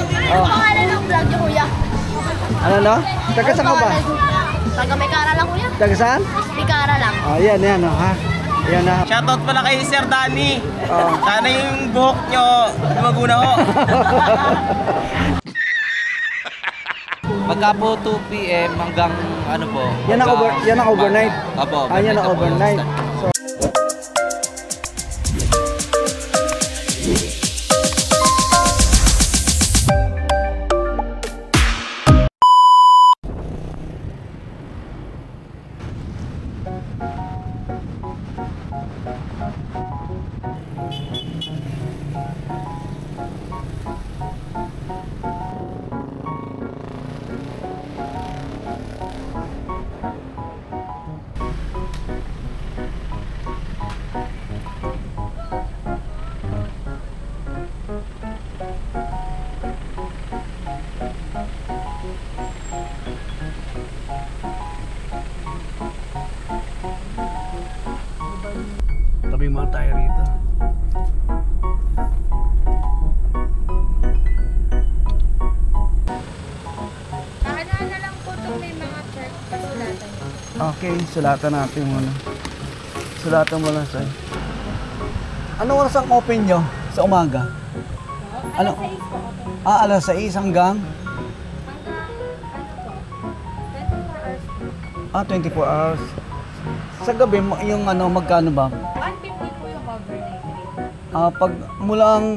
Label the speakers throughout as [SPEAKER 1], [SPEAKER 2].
[SPEAKER 1] Ano pangalan ng vlog niyo, kuya?
[SPEAKER 2] Ano no? Taga saan ka ba?
[SPEAKER 1] Taga Mekara lang, kuya.
[SPEAKER 2] Taga saan?
[SPEAKER 1] Mekara lang.
[SPEAKER 2] Oh, yan ha. Yan na.
[SPEAKER 3] Shoutout pala kay Sir Danny.
[SPEAKER 2] Oh.
[SPEAKER 3] Sana yung buhok nyo lumaguna ho.
[SPEAKER 4] Pagka po 2 PM hanggang ano po?
[SPEAKER 2] Yan ang overnight.
[SPEAKER 4] Apo.
[SPEAKER 2] Yan ang overnight. So, tabi mga tayo rito.
[SPEAKER 1] Ano lang po itong may mga chart pasulatan.
[SPEAKER 2] Okay, sulatan natin muna. Sulatan mo lang sa'yo. Ano oras ang open nyo sa umaga? Ano? Alas 6 hanggang?
[SPEAKER 1] Hanggang,
[SPEAKER 2] 24 hours. Sa gabi, yung ano, magkano ba?
[SPEAKER 1] 150 po yung overnight rate.
[SPEAKER 2] Pag mula ang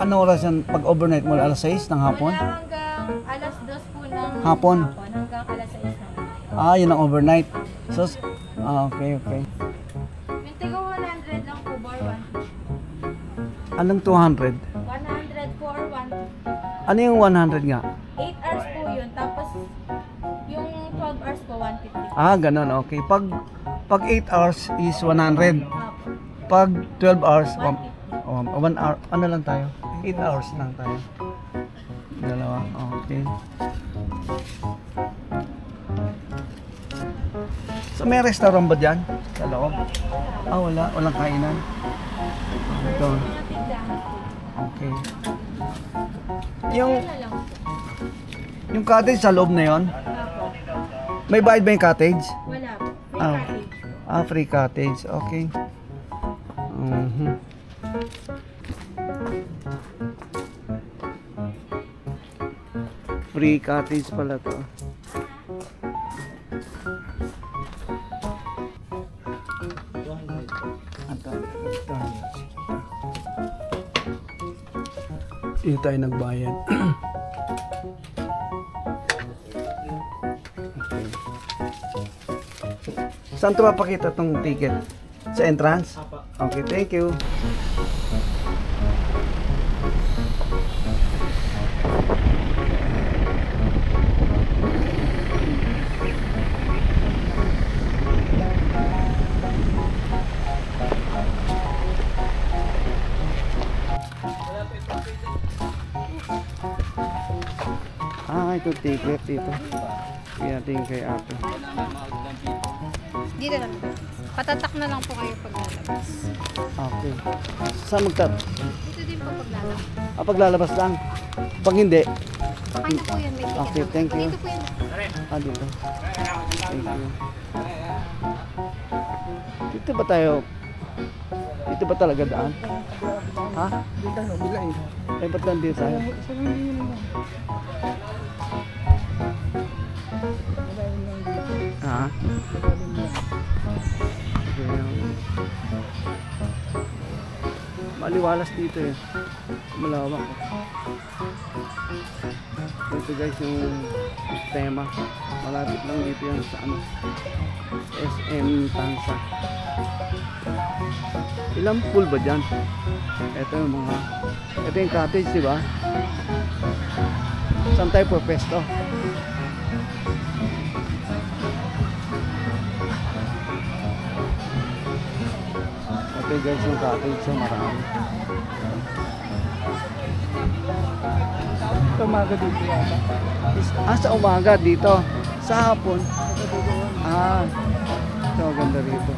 [SPEAKER 2] ano oras yan, pag overnight mula alas 6 ng hapon?
[SPEAKER 1] Mula hanggang alas 2 po ng
[SPEAKER 2] Hapon.
[SPEAKER 1] Hanggang alas 6 ng
[SPEAKER 2] Yun ang overnight. So, okay.
[SPEAKER 1] Yung tiga 100 lang po, bar 1.
[SPEAKER 2] Anong 200?
[SPEAKER 1] 100 po or 150.
[SPEAKER 2] Ano yung 100 nga?
[SPEAKER 1] 8 hours po yun. Tapos, yung 12 hours po, 150.
[SPEAKER 2] Ganun, okay. Pag 8 hours is 100.
[SPEAKER 1] Apo.
[SPEAKER 2] Pag 12 hours,
[SPEAKER 1] 150.
[SPEAKER 2] 1 hour, ano lang tayo? 8 hours lang tayo. Dalawa, okay. So may restaurant ba dyan? Sa loob? Wala. Walang kainan. Ito.
[SPEAKER 1] Mga tindahan po.
[SPEAKER 2] Okay.
[SPEAKER 1] Ano na lang po.
[SPEAKER 2] Yung cottage sa loob na yon,
[SPEAKER 1] Apo.
[SPEAKER 2] may bayad ba yung cottage?
[SPEAKER 1] Wala po. Free
[SPEAKER 2] Ah.
[SPEAKER 1] cottage po.
[SPEAKER 2] Free cottage. Okay. Free cottage pala to. Dito tayo nagbayad. Okay. Saan ito mapakita itong ticket? Sa entrance? Okay, thank you. Ito ticket dito. Kaya tingin kay ate.
[SPEAKER 1] Dito lang po. Patatak na lang po kayo pag lalabas.
[SPEAKER 2] Okay. Saan magtat?
[SPEAKER 1] Dito din po pag lalabas.
[SPEAKER 2] Paglalabas lang. Pag hindi.
[SPEAKER 1] Okay na po yan. May ticket.
[SPEAKER 2] Okay, thank you.
[SPEAKER 1] Dito po yan.
[SPEAKER 2] Dito. Thank you. Dito ba tayo? Dito ba talaga daan? Ha? Dito tayo, bila eh. Ba't nandito tayo? Maliwalas dito eh. Malawak. Ito guys yung sistema. Malapit lang dito yan sa ano, SM Tansa. Ilang pool ba dyan? Ito yung mga, ito yung cottage, di ba? Saan tayo po pesto? Ito guys yung cottage, so marami. Sa umaga dito yata. Sa umaga dito. Sa hapon. Ito ganda rito.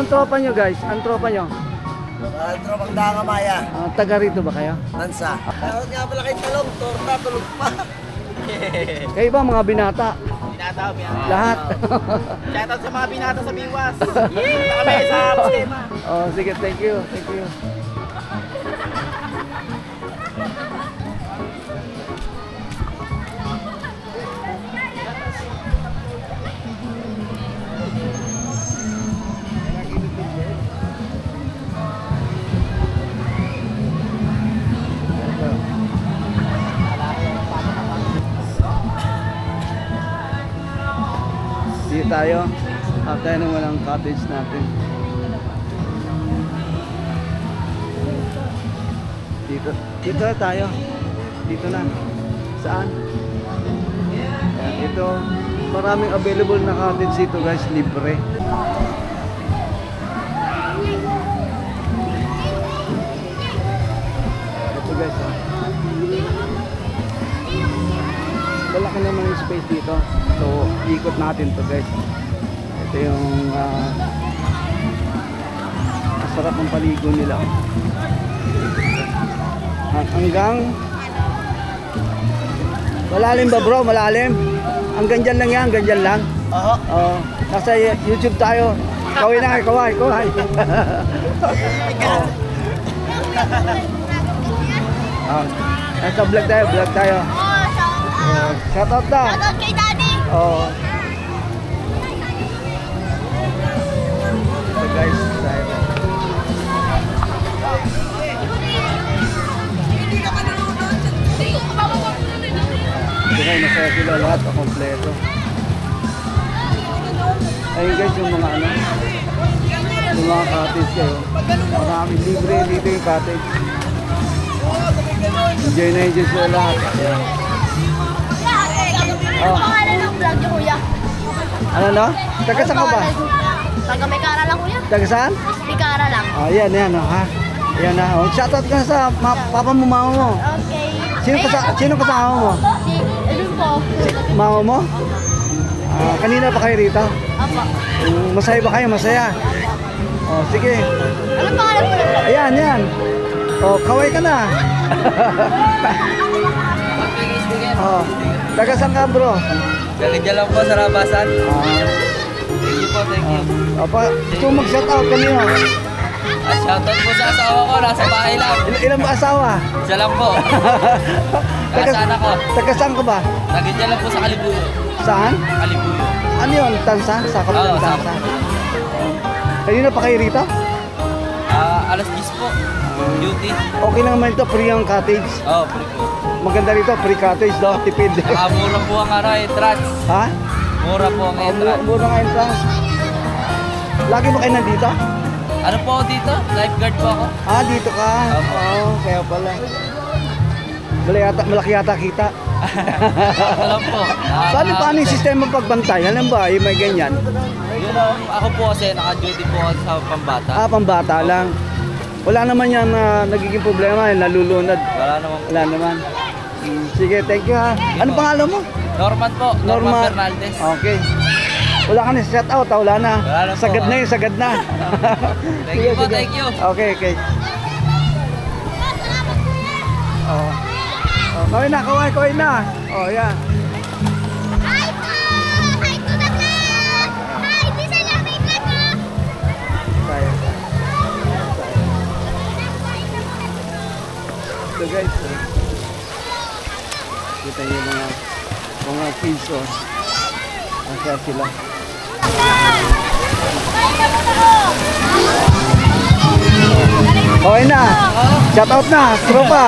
[SPEAKER 2] tropa nyo guys? Ang tropa nyo?
[SPEAKER 5] Tropang Dangamaya,
[SPEAKER 2] Taga rito ba kayo?
[SPEAKER 5] Nansa. Meron nga pala kayong talong, torta, tulog pa.
[SPEAKER 2] Kayo ba mga binata?
[SPEAKER 3] Binata,
[SPEAKER 2] Lahat?
[SPEAKER 3] Shoutout sa mga binata sa Biwas. Kami sa sistema.
[SPEAKER 2] Oh, sige, thank you. Thank you. Dito tayo. Tayo ng walang cottage natin. Dito na tayo. Dito na. Saan? Ayan, ito. Maraming available na cottage dito guys. Libre. Ito guys. Malaki naman yung space dito. So, ikot natin to guys. Ito yung masarap ang paligo nila. Hanggang malalim ba bro? Malalim? Hanggang dyan lang yan? Hanggang dyan lang? Oo. Nasa YouTube tayo. Kaway na kayo, kaway. Nasa vlog tayo. Shout out na.
[SPEAKER 1] Shout out kay Daddy.
[SPEAKER 2] Oo. Ito guys, tayo. Ito guys, masaya sila lahat, kompleto. Ayun guys, yung mga ano, yung mga cottage kayo. Marami libre dito yung cottage. Enjoy na enjoy sila lahat. Ayan.
[SPEAKER 1] Ano pangalan ng vlog niyo, kuya?
[SPEAKER 2] Ano no? Taga saan ka ba?
[SPEAKER 1] Taga Mekara lang, kuya.
[SPEAKER 2] Taga saan?
[SPEAKER 1] Mekara lang.
[SPEAKER 2] Yan ha. Yan na. Shoutout ka sa papa mo, mama mo.
[SPEAKER 1] Okay.
[SPEAKER 2] Sino kasama mo?
[SPEAKER 1] Si, ayun po.
[SPEAKER 2] Mama mo? Kanina pa kayo rito?
[SPEAKER 1] Apa.
[SPEAKER 2] Masaya ba kayo? Masaya? Sige.
[SPEAKER 1] Ano pangalan mo ng vlog?
[SPEAKER 2] Ayan. Kaway ka na. Taga saan ka bro?
[SPEAKER 4] Gagandyan lang po sa Rabasan. Thank you po, thank you.
[SPEAKER 2] Gusto mo mag-shoutout kanina?
[SPEAKER 4] Shoutout po sa asawa ko, nasa bahay lang.
[SPEAKER 2] Ilan ba asawa?
[SPEAKER 4] Isa lang po. Nasaan ako?
[SPEAKER 2] Taga saan ka ba?
[SPEAKER 4] Gagandyan lang po sa Kalibuyo.
[SPEAKER 2] Saan?
[SPEAKER 4] Kalibuyo.
[SPEAKER 2] Ano yun? Tansa? Sakop
[SPEAKER 4] Oo,
[SPEAKER 2] ng Tansa?
[SPEAKER 4] sakop.
[SPEAKER 2] Kanina pa kayo rito?
[SPEAKER 4] Alas 10 po. Duty.
[SPEAKER 2] Okay lang naman ito, free ang cottage.
[SPEAKER 4] Free po.
[SPEAKER 2] Maganda rito, free cottage daw, tipid.
[SPEAKER 4] Mura po ang entrance.
[SPEAKER 2] Ha?
[SPEAKER 4] Mura po ang entrance.
[SPEAKER 2] Mura nga entrance. Lagi mo kayo nandito?
[SPEAKER 4] Ano po ako dito? Lifeguard po ako.
[SPEAKER 2] Dito ka? Oo, kaya pala. Malaki yata kita.
[SPEAKER 4] Alam po.
[SPEAKER 2] Paano yung sistema pagbantay? Alam ba, may ganyan?
[SPEAKER 4] Ako po kasi naka-duty po ako sa pambata.
[SPEAKER 2] Pambata lang. Wala naman yan na nagiging problema, nalulunod.
[SPEAKER 4] Wala naman.
[SPEAKER 2] Wala naman. Sige, thank you ha. Ano pangalan mo?
[SPEAKER 4] Norman po. Norman Fernaldez.
[SPEAKER 2] Okay. Wala ka na shout out, wala na.
[SPEAKER 4] Wala na po,
[SPEAKER 2] Sagad na yun, sagad na.
[SPEAKER 4] Thank you po, thank you.
[SPEAKER 2] Okay. Kaway na. Yan.
[SPEAKER 1] Hi po! Hi to the vlog! Hi! This is your vlog mo!
[SPEAKER 2] Tayo. So guys, kita niyo mga kids Masaya sila. Okay na. Shout out na, tropa.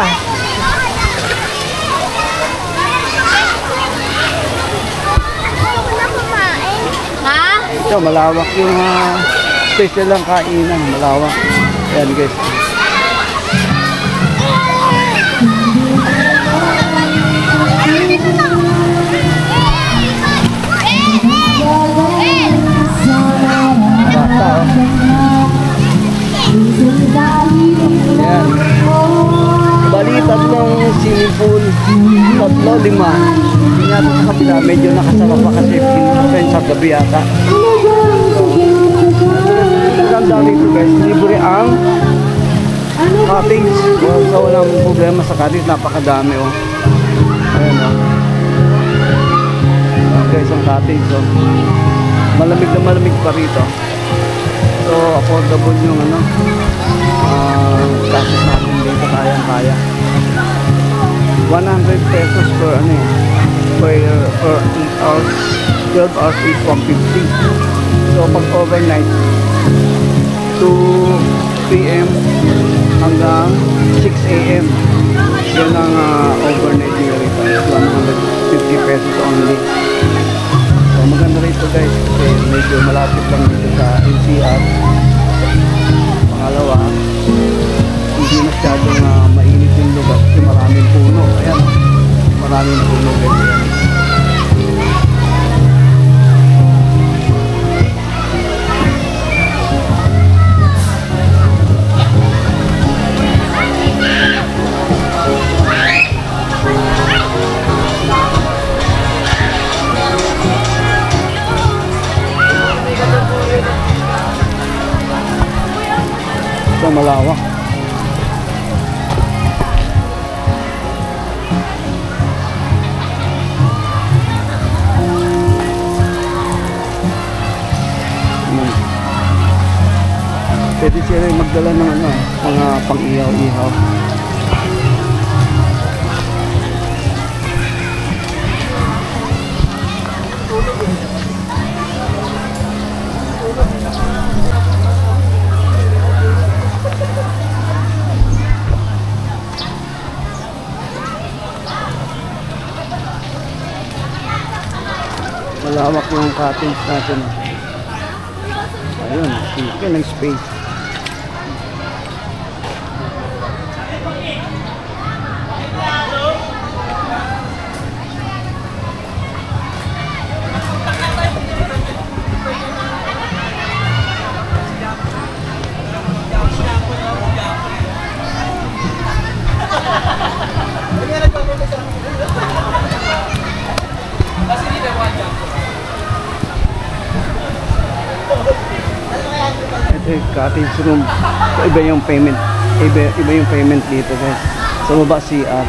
[SPEAKER 1] Ha?
[SPEAKER 2] Ito, malawak yung special lang kainan. Malawak. Ayan guys. Bata, Ayan. Bali, tatlong swimming pool. 3, 5. Hindi natin sa kapila. Medyo nakasama pa kasi sa gabi yata. So, maganda dito guys, libre ang cottage. So walang problema sa cottage, napakadami oh. Ayan oh. Ayan guys ang cottage oh. Malamig na malamig pa rito. So affordable yung ano, cottage natin dito, kayang-kaya. 100 pesos per ano eh, per 8 hours, 12 hours is 150. So pag overnight 2 p.m. hanggang 6 a.m. yan ang overnight nila rito, 150 pesos only. So maganda rito guys kasi medyo malapit lang dito sa NCR. Pangalawa, hindi masyadong mainit yung lugar kasi maraming puno. Ayan, maraming puno guys. So malawak. Pwede sila magdala ng ano, mga pang-ihaw-ihaw. Malawak yung cottage natin. Ayun, sige ng space. Ito yung cottage room. So, iba yung payment. Iba yung payment dito guys. Sa baba CR.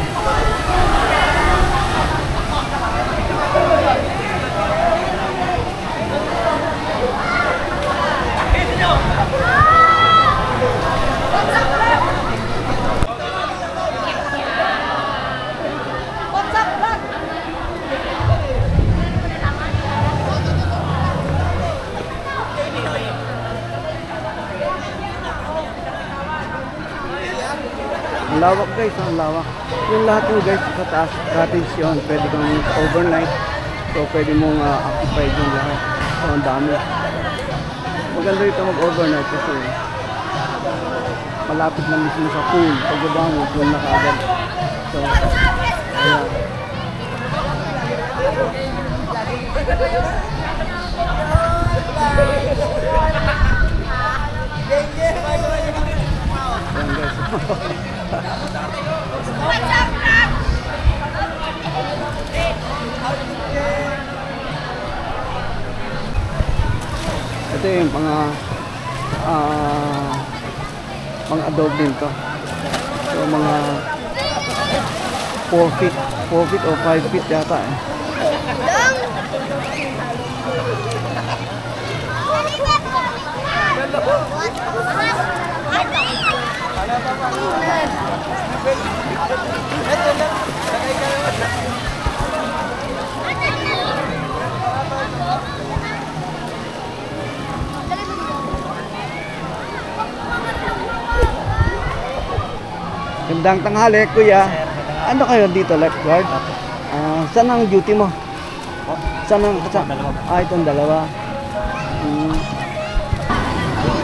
[SPEAKER 2] Ang lawak guys, ang lawak. Yung lahat yung guys sa taas, cottage yun. Pwede kang overnight. So pwede mong occupy yung lahat. So ang dami. Maganda ito mag-overnight kasi malapit na mismo sa pool. Pagbaba mo, pool na kaagad. So, ayan. Ayan guys. Ito yung mga adobe din to. So mga 4 feet o 5 feet yata eh. Gandang tanghali, kuya. Ano kayo dito, lifeguard? Saan ang duty mo? Saan ang... itong dalawa.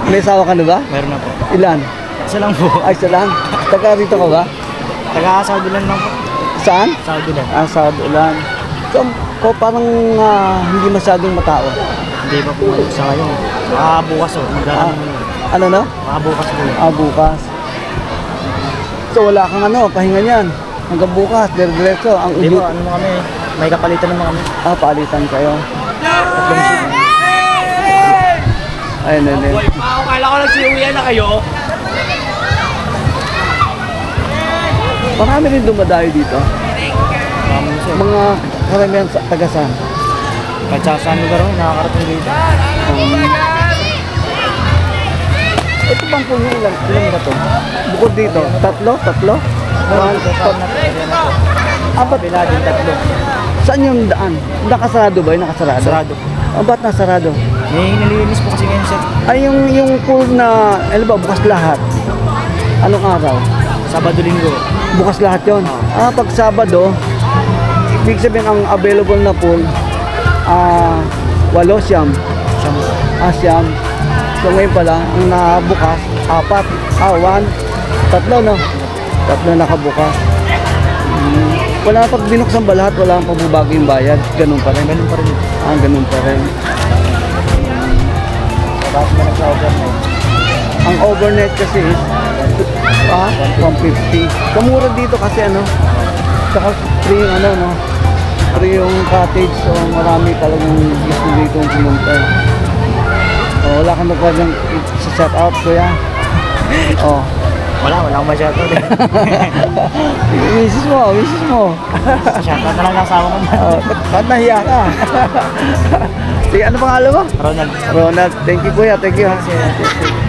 [SPEAKER 2] May asawa ka na ba?
[SPEAKER 3] Meron na po.
[SPEAKER 2] Ilan?
[SPEAKER 3] Isa lang po.
[SPEAKER 2] Isa lang? Taga rito ka ba?
[SPEAKER 3] Taga Saudulan lang po.
[SPEAKER 2] Saan?
[SPEAKER 3] Saudulan.
[SPEAKER 2] Saudulan. So, parang hindi masyadong matao.
[SPEAKER 3] Hindi pa po sa ngayon. Bukas o.
[SPEAKER 2] Ano no?
[SPEAKER 3] Bukas po.
[SPEAKER 2] Bukas. So wala kang pahinga niyan. Hanggang bukas, diretso.
[SPEAKER 3] Hindi po, kami. May kapalitan naman kami.
[SPEAKER 2] Palitan kayo. Ayun, ayun.
[SPEAKER 3] Kala ko kasi uwian na kayo.
[SPEAKER 2] Marami rin dumadayo dito. Mga karamihan sa tagasan.
[SPEAKER 3] Kahit saan lugar ako, nakakarating dito.
[SPEAKER 2] Ito bang puno ilan ba to? Bukod dito, tatlo? Apat.
[SPEAKER 3] Pila din tatlo.
[SPEAKER 2] Saan yung daan? Nakasarado ba? Nakasarado?
[SPEAKER 3] Sarado.
[SPEAKER 2] Ba't nasarado?
[SPEAKER 3] Nilinis po kasi ngayon sir.
[SPEAKER 2] Ay, yung pool na, ano ba, bukas lahat? Anong araw?
[SPEAKER 3] Sabado linggo.
[SPEAKER 2] Bukas lahat yon. Pag Sabado, ibig sabihin ang available na pool, 8, siyam. Siyam. So ngayon pala, ang nabukas, 4. 3, no? 3 nakabukas. Wala pag binuksan ba lahat, wala ang pagbabago yung bayad. Ganun pa rin.
[SPEAKER 3] Ganun pa rin.
[SPEAKER 2] Ganun pa rin.
[SPEAKER 3] Tapos na sa overnight.
[SPEAKER 2] Ang overnight kasi is 150. Kamura dito kasi saka free yung no? Free yung cottage, so marami talagang gusto dito yung pumunta. Wala kang nagpagang sa-shout out, kuya.
[SPEAKER 3] Wala akong ma-shoutout eh.
[SPEAKER 2] Misis mo.
[SPEAKER 3] Shoutout na lang ng asawa ko.
[SPEAKER 2] Ba't nahiya ka? Sige, ano pangalan mo? Ronald. Thank you, kuya. Thank you, ha.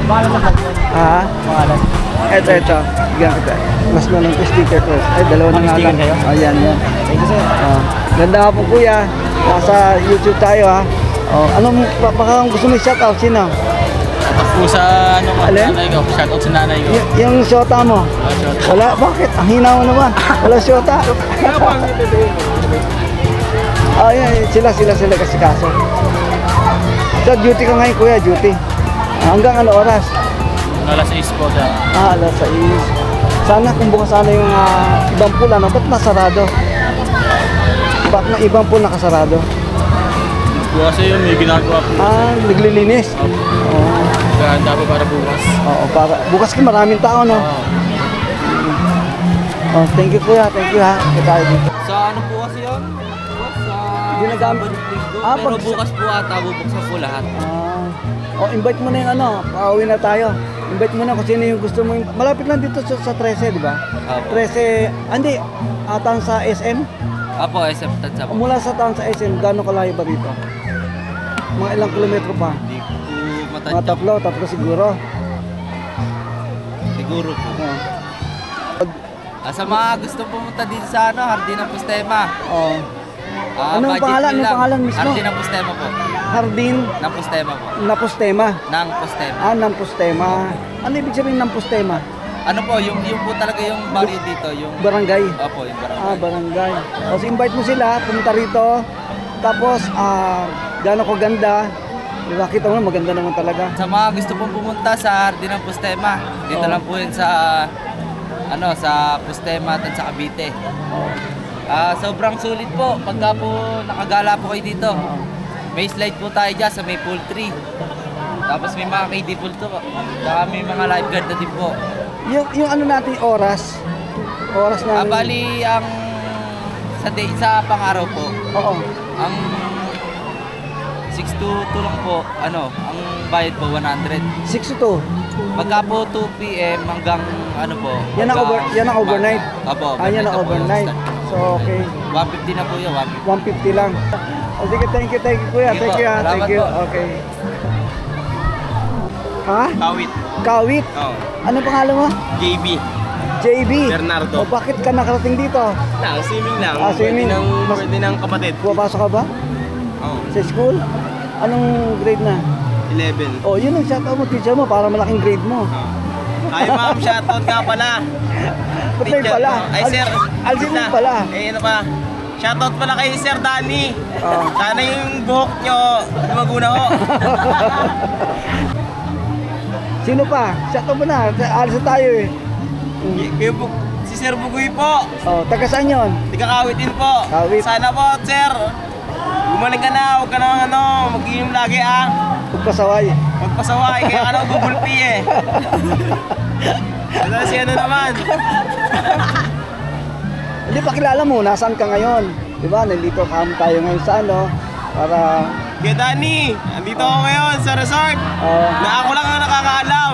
[SPEAKER 3] Pangalan sa kanya. Pangalan.
[SPEAKER 2] Ito. Bigyan kita. Mas na ng sticker ko. Ay, dalawa na nga
[SPEAKER 3] Sticker
[SPEAKER 2] lang.
[SPEAKER 3] kayo?
[SPEAKER 2] Yan.
[SPEAKER 3] Thank you sir.
[SPEAKER 2] Ganda nga po, kuya. Nasa YouTube tayo, ha. Anong, baka gusto mo i-shout out, sino?
[SPEAKER 4] Po sa
[SPEAKER 2] Alin?
[SPEAKER 4] nanay ko, shoutout sa nanay ko.
[SPEAKER 2] Yung shota mo? Wala, bakit? Ang hina mo naman. Wala shota. Sila kasi kaso. So, duty ka ngayon, kuya, duty. Hanggang ano oras?
[SPEAKER 4] Alas 6 po sa
[SPEAKER 2] Alas 6. Sana kung bukas sana yung ibang pool, ba't nasarado? Ba't na ibang pool nakasarado?
[SPEAKER 4] kasi yun, may ginagawa po.
[SPEAKER 2] Naglilinis.
[SPEAKER 4] Ganda po para bukas.
[SPEAKER 2] Para bukas ka maraming tao, no? Thank you, kuya. Thank you, ha. Tayo dito.
[SPEAKER 4] Sa ano po kasi yun? Sa
[SPEAKER 2] Ginagamit.
[SPEAKER 4] pero bukas po ata, bubuksan po lahat.
[SPEAKER 2] Invite mo na yung pauwi na tayo. Invite mo na kung sino yung gusto mo. Malapit lang dito sa 13, di ba?
[SPEAKER 4] Apo.
[SPEAKER 2] 13, hindi, atang sa SM.
[SPEAKER 4] Apo, SM Tansa po.
[SPEAKER 2] Mula sa town sa SM, gaano kalayo ba dito? Mga ilang kilometro pa?
[SPEAKER 4] Hindi po
[SPEAKER 2] Mga tatlo siguro.
[SPEAKER 4] Siguro po.
[SPEAKER 2] Oh.
[SPEAKER 4] Sa mga gusto pumunta dito sa Hardin ng Postema.
[SPEAKER 2] Anong
[SPEAKER 4] budget
[SPEAKER 2] pangalan?
[SPEAKER 4] nyo
[SPEAKER 2] Anong
[SPEAKER 4] lang.
[SPEAKER 2] pangalan mismo?
[SPEAKER 4] Hardin ng Postema po.
[SPEAKER 2] Hardin
[SPEAKER 4] Ng Postema po.
[SPEAKER 2] na Postema.
[SPEAKER 4] Ng Postema.
[SPEAKER 2] Ng Postema. Ano ibig sabihin ng Postema?
[SPEAKER 4] Ano po, yung po talaga yung barrio dito, yung
[SPEAKER 2] Barangay.
[SPEAKER 4] Opo, yung barangay.
[SPEAKER 2] Barangay. So invite mo sila, pumunta rito. Tapos, gaano ko ganda. Diba, kita mo, maganda naman talaga.
[SPEAKER 4] Sa mga gusto pong pumunta sa Hardin ng Postema, dito lang po yun sa sa Postema at sa Cavite. Sobrang sulit po pagka po nakagala po kayo dito. May slide po tayo dyan sa may pool 3. Tapos may mga KD pool to. Saka may mga lifeguard na din po.
[SPEAKER 2] Yung ano natin, oras na.
[SPEAKER 4] Bali ang sa pang-araw po.
[SPEAKER 2] Oo.
[SPEAKER 4] Ang 6 to 2 lang po, ang bayad po 100.
[SPEAKER 2] 6 to 2.
[SPEAKER 4] Pagka po 2 PM hanggang po.
[SPEAKER 2] Yan ang overnight.
[SPEAKER 4] Apo.
[SPEAKER 2] Yan ang overnight. So, okay.
[SPEAKER 4] 150 na po yun,
[SPEAKER 2] 150
[SPEAKER 4] 150.
[SPEAKER 2] lang. Sige, thank you, kuya.
[SPEAKER 4] Sige
[SPEAKER 2] Thank
[SPEAKER 4] po,
[SPEAKER 2] you, ha.
[SPEAKER 4] salamat
[SPEAKER 2] Thank you.
[SPEAKER 4] po.
[SPEAKER 2] Okay. Ha?
[SPEAKER 3] Kawit.
[SPEAKER 2] Kawit?
[SPEAKER 3] Oo.
[SPEAKER 2] Ano pangalan mo?
[SPEAKER 3] JB.
[SPEAKER 2] JB.
[SPEAKER 3] Bernardo.
[SPEAKER 2] O bakit ka nakarating dito?
[SPEAKER 3] Swimming lang.
[SPEAKER 2] Swimming.
[SPEAKER 3] Pwede ng kapatid.
[SPEAKER 2] Pumapasok ka ba?
[SPEAKER 3] Oo.
[SPEAKER 2] Sa school? Anong grade na?
[SPEAKER 3] 11.
[SPEAKER 2] Yun ang shoutout mo, teacher mo, para malaking grade mo.
[SPEAKER 3] Ay ma'am, shoutout nga pala.
[SPEAKER 2] Ba't may pala?
[SPEAKER 3] Ay sir.
[SPEAKER 2] Alvin mo pala.
[SPEAKER 3] Ano pa? Shoutout pala kay Sir Danny.
[SPEAKER 2] Oo.
[SPEAKER 3] Sana yung buhok nyo lumaguna ho.
[SPEAKER 2] Sino pa? Shoutout mo na. Alis na tayo eh.
[SPEAKER 3] Si Sir Bugoy po.
[SPEAKER 2] Taga saan yun?
[SPEAKER 3] Tigakawit din po.
[SPEAKER 2] Kawit.
[SPEAKER 3] Sana po, Sir. Gumaling ka na. Huwag ka na mag-inom lagi
[SPEAKER 2] Pagpasaway.
[SPEAKER 3] Magpasaway. Kaya ka na bubulpi eh. Ano si ano naman?
[SPEAKER 2] Hindi, pakilala mo, nasaan ka ngayon? Diba, nandito tayo ngayon sa para
[SPEAKER 3] Kaya Danny, andito ako ngayon sa resort. Na ako lang ang nakakaalam.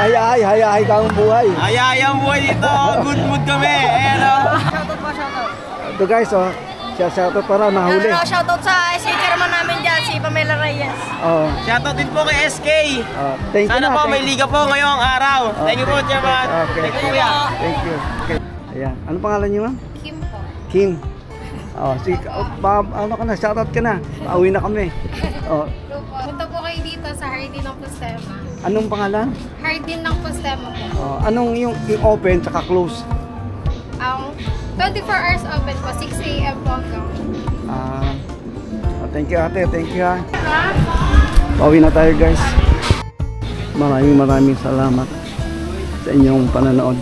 [SPEAKER 2] Hay ka ang buhay.
[SPEAKER 3] Ayayang buhay dito. Good mood kami. Ayan o.
[SPEAKER 6] Shoutout po, shoutout.
[SPEAKER 2] Ito guys, shoutout para nahuli.
[SPEAKER 6] Shoutout sa chairman namin dyan, si Pamela Reyes.
[SPEAKER 3] Shoutout din po kay SK.
[SPEAKER 2] Thank you
[SPEAKER 3] Sana
[SPEAKER 2] na.
[SPEAKER 3] po may liga po ngayong araw. Thank you po, Chairman.
[SPEAKER 2] Okay.
[SPEAKER 3] Thank you, Kuya.
[SPEAKER 2] Thank you. Okay. Ayan. Ano pangalan niyo, ma'am?
[SPEAKER 1] Kim po.
[SPEAKER 2] Kim. Ano ka na, shoutout ka na. Pauwi na kami.
[SPEAKER 1] Punta po kayo dito sa Hardin ng Postema.
[SPEAKER 2] Anong pangalan?
[SPEAKER 1] Hardin ng Postema po.
[SPEAKER 2] Anong yung open tsaka close?
[SPEAKER 1] Ang 24 hours open po, 6 a.m. po hanggang.
[SPEAKER 2] Thank you ate, thank you ha. Pauwi na tayo guys. Maraming salamat sa inyong pananood.